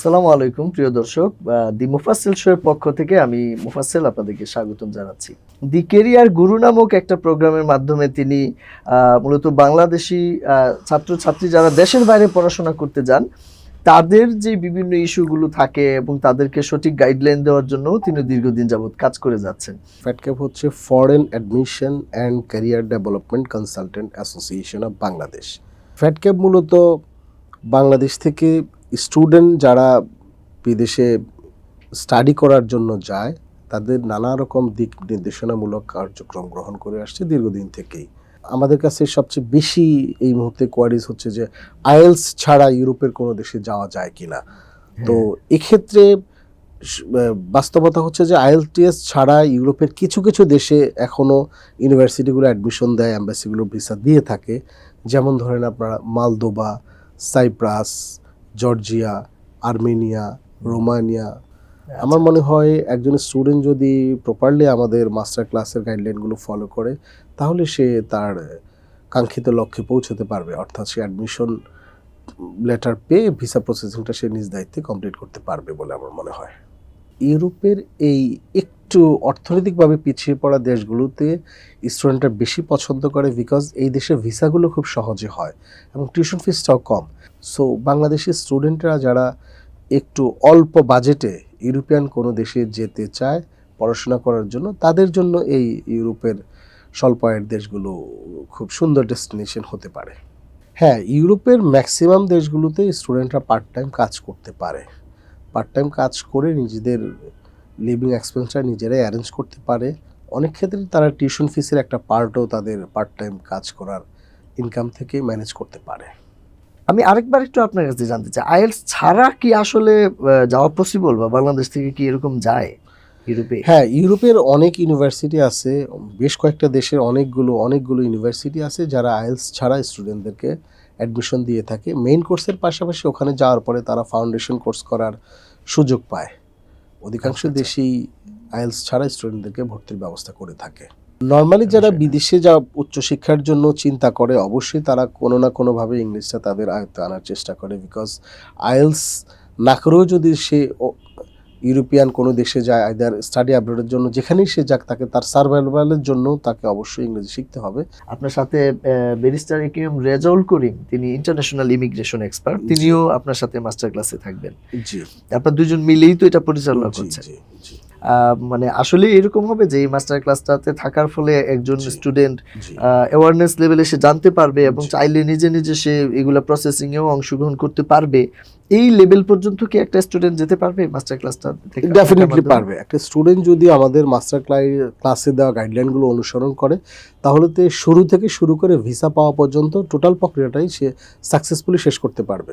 আসসালামু আলাইকুম প্রিয় দর্শক, দি মুফাসসিল শো এর পক্ষ থেকে আমি মুফাসসিল আপনাদেরকে স্বাগতম জানাচ্ছি। দি কেরিয়ার গুরু নামক একটা প্রোগ্রামের মাধ্যমে তিনি মূলত বাংলাদেশি ছাত্রছাত্রী যারা দেশের বাইরে পড়াশোনা করতে যান তাদের যে বিভিন্ন ইস্যুগুলো থাকে এবং তাদেরকে সঠিক গাইডলাইন দেওয়ার জন্য তিনি দীর্ঘদিন যাবত কাজ করে যাচ্ছেন। ফ্যাটক্যাপ হচ্ছে foreign admission and career development consultant association of Bangladesh. FATCAP মূলত বাংলাদেশ থেকে স্টুডেন্ট যারা বিদেশে স্টাডি করার জন্য যায় তাদের নানা রকম দিক নির্দেশনামূলক কার্যক্রম গ্রহণ করে আসছে দীর্ঘদিন থেকেই। আমাদের কাছে সবচেয়ে বেশি এই মুহূর্তে কোয়ারিজ হচ্ছে যে আইএলস ছাড়া ইউরোপের কোনো দেশে যাওয়া যায় কিনা। তো এক্ষেত্রে বাস্তবতা হচ্ছে যে আইএলটিএস ছাড়া ইউরোপের কিছু কিছু দেশে এখনও ইউনিভার্সিটিগুলো অ্যাডমিশন দেয়, অ্যাম্বাসিগুলো ভিসা দিয়ে থাকে। যেমন ধরেন আপনারা Moldova, Cyprus, Georgia, Armenia, Romania. আমার মনে হয় একজন স্টুডেন্ট যদি প্রপারলি আমাদের মাস্টার ক্লাসের গাইডলাইনগুলো ফলো করে তাহলে সে তার কাঙ্ক্ষিত লক্ষ্যে পৌঁছতে পারবে, অর্থাৎ সে অ্যাডমিশন লেটার পেয়ে ভিসা প্রসেসিংটা সে নিজ দায়িত্বে কমপ্লিট করতে পারবে বলে আমার মনে হয়। ইউরোপের এই একটু অর্থনৈতিকভাবে পিছিয়ে পড়া দেশগুলোতে স্টুডেন্টরা বেশি পছন্দ করে, বিকজ এই দেশে ভিসাগুলো খুব সহজে হয় এবং টিউশন ফিসটাও কম। সো বাংলাদেশের স্টুডেন্টরা যারা একটু অল্প বাজেটে ইউরোপিয়ান কোনো দেশে যেতে চায় পড়াশোনা করার জন্য, তাদের জন্য এই ইউরোপের স্বল্প আয়ের দেশগুলো খুব সুন্দর ডেস্টিনেশন হতে পারে। হ্যাঁ, ইউরোপের ম্যাক্সিমাম দেশগুলোতে স্টুডেন্টরা পার্ট টাইম কাজ করতে পারে। পার্ট টাইম কাজ করে নিজেদের লিভিং এক্সপেন্সটা নিজেরাই অ্যারেঞ্জ করতে পারে। অনেক ক্ষেত্রে তারা টিউশন ফিসের একটা পার্টও তাদের পার্ট টাইম কাজ করার ইনকাম থেকে ম্যানেজ করতে পারে। আমি আরেকবার একটু আপনার কাছে জানতে চাই, আইএলস ছাড়া কি আসলে যাওয়া পসিবল, বা বাংলাদেশ থেকে কি এরকম যায় ইউরোপে? হ্যাঁ, ইউরোপের অনেক ইউনিভার্সিটি আছে, বেশ কয়েকটা দেশের অনেকগুলো ইউনিভার্সিটি আছে যারা আইএলস ছাড়া স্টুডেন্টদেরকে অ্যাডমিশন দিয়ে থাকে। মেইন কোর্সের পাশাপাশি ওখানে যাওয়ার পরে তারা ফাউন্ডেশন কোর্স করার সুযোগ পায়। অধিকাংশ দেশেই আইএলস ছাড়া স্টুডেন্টদেরকে ভর্তির ব্যবস্থা করে থাকে। নর্মালি যারা বিদেশে যা উচ্চশিক্ষার জন্য চিন্তা করে অবশ্যই তারা কোনো না কোনোভাবে ইংলিশটা তাদের আয়ত্তে আনার চেষ্টা করে, বিকজ আইএলস না করেও যদি সে ইউরোপিয়ান কোনো দেশে যায় আইদার স্টাডি অ্যাব্রোডের জন্য, যেখানেই সে যাক তাকে তার সার্ভাইভালের জন্য তাকে অবশ্যই ইংরেজি শিখতে হবে। আপনার সাথে ব্যারিস্টার একেএম রেজাউল করিম, তিনি ইন্টারন্যাশনাল ইমিগ্রেশন এক্সপার্ট, তিনিও আপনার সাথে মাস্টার ক্লাসে থাকবেন। জি, আপনার দুজন মিলেই তো এটা পরিচালনা করছেন। মানে আসলে এরকম হবে যে এই মাস্টার ক্লাসটাতে থাকার ফলে একজন স্টুডেন্ট অ্যাওয়ারনেস লেভেলে সে জানতে পারবে এবং চাইলে নিজে নিজে সে এগুলা প্রসেসিং এও অংশগ্রহণ করতে পারবে। এই লেভেল পর্যন্ত কি একটা স্টুডেন্ট যেতে পারবে মাস্টার ক্লাসটা থেকে? ডেফিনেটলি পারবে। একটা স্টুডেন্ট যদি আমাদের মাস্টার ক্লাসে দেওয়া গাইডলাইনগুলো অনুসরণ করে তাহলে তো শুরু থেকে শুরু করে ভিসা পাওয়া পর্যন্ত টোটাল প্রক্রিয়াটাই সে সাকসেসফুলি শেষ করতে পারবে।